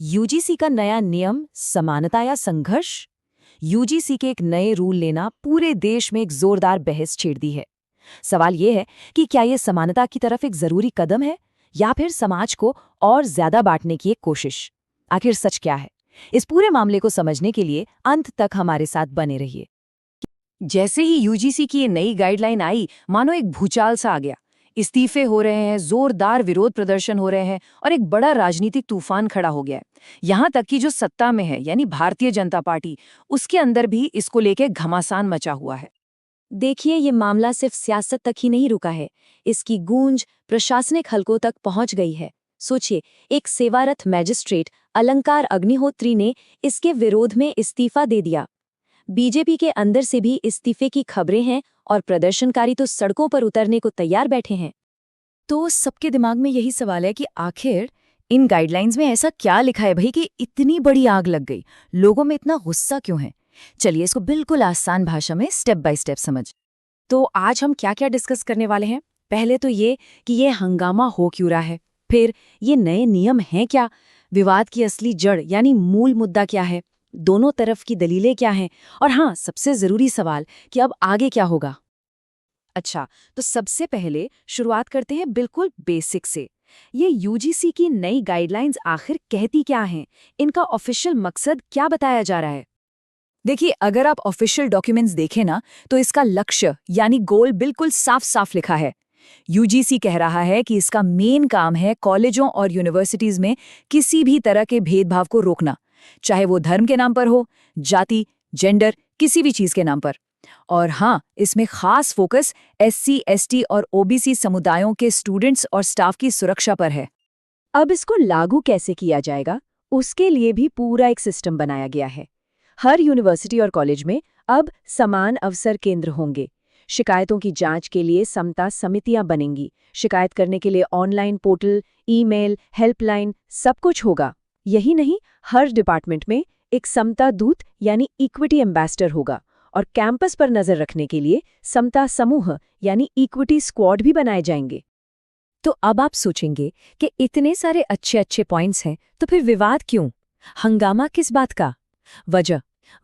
UGC का नया नियम, समानता या संघर्ष? यूजीसी के एक नए रूल लेना पूरे देश में एक जोरदार बहस छेड़ दी है। सवाल ये है कि क्या ये समानता की तरफ एक जरूरी कदम है या फिर समाज को और ज्यादा बांटने की एक कोशिश? आखिर सच क्या है? इस पूरे मामले को समझने के लिए अंत तक हमारे साथ बने रहिए। जैसे ही यूजीसी की ये नई गाइडलाइन आई, मानो एक भूचाल सा आ गया। इस्तीफे हो रहे हैं, जोरदार विरोध प्रदर्शन हो रहे हैं और एक बड़ा राजनीतिक तूफान खड़ा हो गया है। यहाँ तक कि जो सत्ता में है, यानी भारतीय जनता पार्टी, उसके अंदर भी इसको लेके घमासान मचा हुआ है। देखिए, ये मामला सिर्फ सियासत तक ही नहीं रुका है। इसकी गूंज प्रशासनिक हलकों तक पहुंच गई है। सोचिए, एक सेवारत मैजिस्ट्रेट अलंकार अग्निहोत्री ने इसके विरोध में इस्तीफा दे दिया। बीजेपी के अंदर से भी इस्तीफे की खबरें हैं और प्रदर्शनकारी तो सड़कों पर उतरने को तैयार बैठे हैं। तो सबके दिमाग में यही सवाल है कि आखिर इन गाइडलाइंस में ऐसा क्या लिखा है भाई कि इतनी बड़ी आग लग गई? लोगों में इतना गुस्सा क्यों है? चलिए इसको बिल्कुल आसान भाषा में स्टेप बाय स्टेप समझ। तो आज हम क्या क्या डिस्कस करने वाले हैं? पहले तो ये कि ये हंगामा हो क्यों रहा है, फिर ये नए नियम हैं क्या, विवाद की असली जड़ यानी मूल मुद्दा क्या है, दोनों तरफ की दलीलें क्या हैं, और हाँ, सबसे जरूरी सवाल कि अब आगे क्या होगा। अच्छा, तो सबसे पहले शुरुआत करते हैं बिल्कुल बेसिक से। ये यूजीसी की नई गाइडलाइंस आखिर कहती क्या हैं? इनका ऑफिशियल मकसद क्या बताया जा रहा है? देखिए, अगर आप ऑफिशियल डॉक्यूमेंट्स देखें ना, तो इसका लक्ष्य यानी गोल बिल्कुल साफ साफ लिखा है। यूजीसी कह रहा है कि इसका मेन काम है कॉलेजों और यूनिवर्सिटीज में किसी भी तरह के भेदभाव को रोकना, चाहे वो धर्म के नाम पर हो, जाति, जेंडर, किसी भी चीज के नाम पर। और हाँ, इसमें खास फोकस एससी, एसटी और ओबीसी समुदायों के स्टूडेंट्स और स्टाफ की सुरक्षा पर है। अब इसको लागू कैसे किया जाएगा, उसके लिए भी पूरा एक सिस्टम बनाया गया है। हर यूनिवर्सिटी और कॉलेज में अब समान अवसर केंद्र होंगे। शिकायतों की जांच के लिए समता समितियां बनेंगी। शिकायत करने के लिए ऑनलाइन पोर्टल, ईमेल, हेल्पलाइन, सब कुछ होगा। यही नहीं, हर डिपार्टमेंट में एक समता दूत यानी इक्विटी एम्बेसडर होगा और कैंपस पर नजर रखने के लिए समता समूह यानी इक्विटी स्क्वाड भी बनाए जाएंगे। तो अब आप सोचेंगे कि इतने सारे अच्छे अच्छे पॉइंट्स हैं, तो फिर विवाद क्यों? हंगामा किस बात का?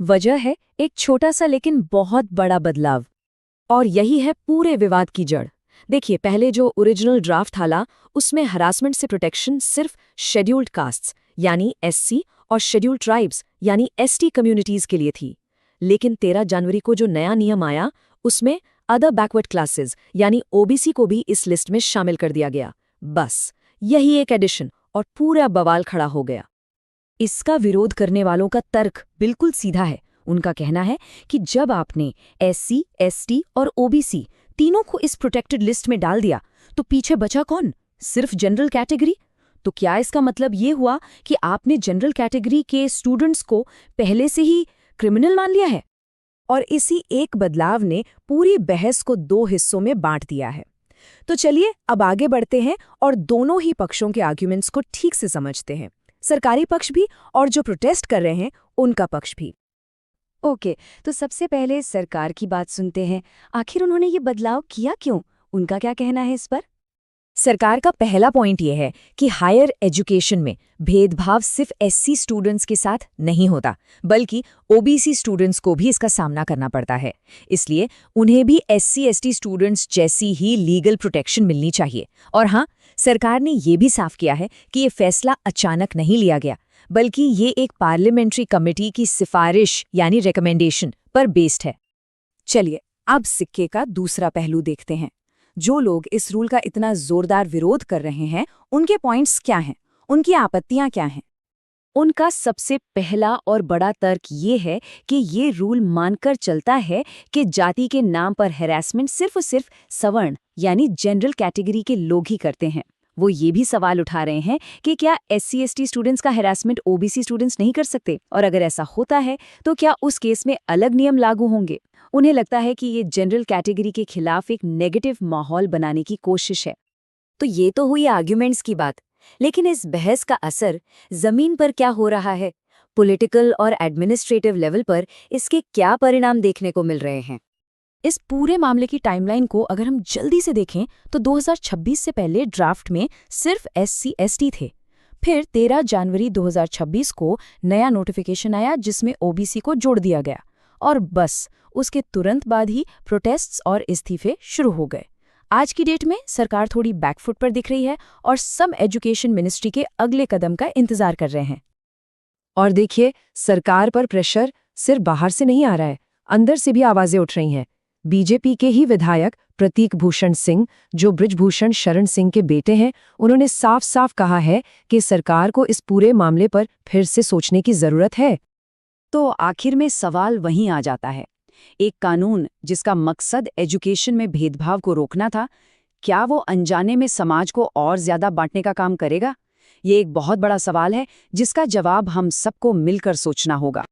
वजह है एक छोटा सा लेकिन बहुत बड़ा बदलाव, और यही है पूरे विवाद की जड़। देखिए, पहले जो ओरिजिनल ड्राफ्ट था उसमें हरासमेंट से प्रोटेक्शन सिर्फ शेड्यूल्ड कास्ट्स यानी एससी और शेड्यूल्ड ट्राइब्स यानी एसटी कम्युनिटीज के लिए थी। लेकिन 13 जनवरी को जो नया नियम आया, उसमें अदर बैकवर्ड क्लासेस यानी ओबीसी को भी इस लिस्ट में शामिल कर दिया गया। बस यही एक एडिशन और पूरा बवाल खड़ा हो गया। इसका विरोध करने वालों का तर्क बिल्कुल सीधा है। उनका कहना है कि जब आपने एससी, एसटी और ओबीसी तीनों को इस प्रोटेक्टेड लिस्ट में डाल दिया, तो पीछे बचा कौन? सिर्फ जनरल कैटेगरी? तो क्या इसका मतलब ये हुआ कि आपने जनरल कैटेगरी के स्टूडेंट्स को पहले से ही क्रिमिनल मान लिया है? और इसी एक बदलाव ने पूरी बहस को 2 हिस्सों में बांट दिया है। तो चलिए अब आगे बढ़ते हैं और दोनों ही पक्षों के आर्ग्यूमेंट्स को ठीक से समझते हैं। सरकारी पक्ष भी और जो प्रोटेस्ट कर रहे हैं उनका पक्ष भी। ओके, तो सबसे पहले सरकार की बात सुनते हैं। आखिर उन्होंने ये बदलाव किया क्यों? उनका क्या कहना है इस पर? सरकार का पहला पॉइंट यह है कि हायर एजुकेशन में भेदभाव सिर्फ एससी स्टूडेंट्स के साथ नहीं होता, बल्कि ओबीसी स्टूडेंट्स को भी इसका सामना करना पड़ता है। इसलिए उन्हें भी एससी एसटी स्टूडेंट्स जैसी ही लीगल प्रोटेक्शन मिलनी चाहिए। और हाँ, सरकार ने ये भी साफ किया है कि ये फैसला अचानक नहीं लिया गया, बल्कि ये एक पार्लियामेंट्री कमेटी की सिफारिश यानी रिकमेंडेशन पर बेस्ड है। चलिए अब सिक्के का दूसरा पहलू देखते हैं। जो लोग इस रूल का इतना जोरदार विरोध कर रहे हैं, उनके पॉइंट्स क्या हैं? उनकी आपत्तियां क्या हैं? उनका सबसे पहला और बड़ा तर्क ये है कि ये रूल मानकर चलता है कि जाति के नाम पर हैरेसमेंट सिर्फ और सिर्फ सवर्ण यानी जनरल कैटेगरी के लोग ही करते हैं। वो ये भी सवाल उठा रहे हैं कि क्या एससी एसटी स्टूडेंट्स का हैरेसमेंट ओबीसी स्टूडेंट्स नहीं कर सकते, और अगर ऐसा होता है तो क्या उस केस में अलग नियम लागू होंगे? उन्हें लगता है कि ये जनरल कैटेगरी के खिलाफ एक नेगेटिव माहौल बनाने की कोशिश है। तो ये तो हुई आर्ग्यूमेंट्स की बात, लेकिन इस बहस का असर जमीन पर क्या हो रहा है? पॉलिटिकल और एडमिनिस्ट्रेटिव लेवल पर इसके क्या परिणाम देखने को मिल रहे हैं? इस पूरे मामले की टाइमलाइन को अगर हम जल्दी से देखें तो 2026 से पहले ड्राफ्ट में सिर्फ एससी एसटी थे, फिर 13 जनवरी 2026 को नया नोटिफिकेशन आया जिसमें ओबीसी को जोड़ दिया गया और बस उसके तुरंत बाद ही प्रोटेस्ट्स और इस्तीफे शुरू हो गए। आज की डेट में सरकार थोड़ी बैकफुट पर दिख रही है और सब एजुकेशन मिनिस्ट्री के अगले कदम का इंतजार कर रहे हैं। और देखिए, सरकार पर प्रेशर सिर्फ बाहर से नहीं आ रहा है, अंदर से भी आवाजें उठ रही हैं। बीजेपी के ही विधायक प्रतीक भूषण सिंह, जो बृजभूषण शरण सिंह के बेटे हैं, उन्होंने साफ साफ कहा है कि सरकार को इस पूरे मामले पर फिर से सोचने की जरूरत है। तो आखिर में सवाल वहीं आ जाता है, एक कानून जिसका मकसद एजुकेशन में भेदभाव को रोकना था, क्या वो अनजाने में समाज को और ज्यादा बांटने का काम करेगा? ये एक बहुत बड़ा सवाल है जिसका जवाब हम सबको मिलकर सोचना होगा।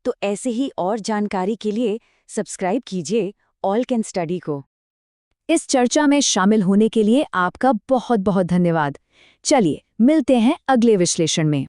तो ऐसे ही और जानकारी के लिए सब्सक्राइब कीजिए ऑल कैन स्टडी को। इस चर्चा में शामिल होने के लिए आपका बहुत बहुत धन्यवाद। चलिए मिलते हैं अगले विश्लेषण में।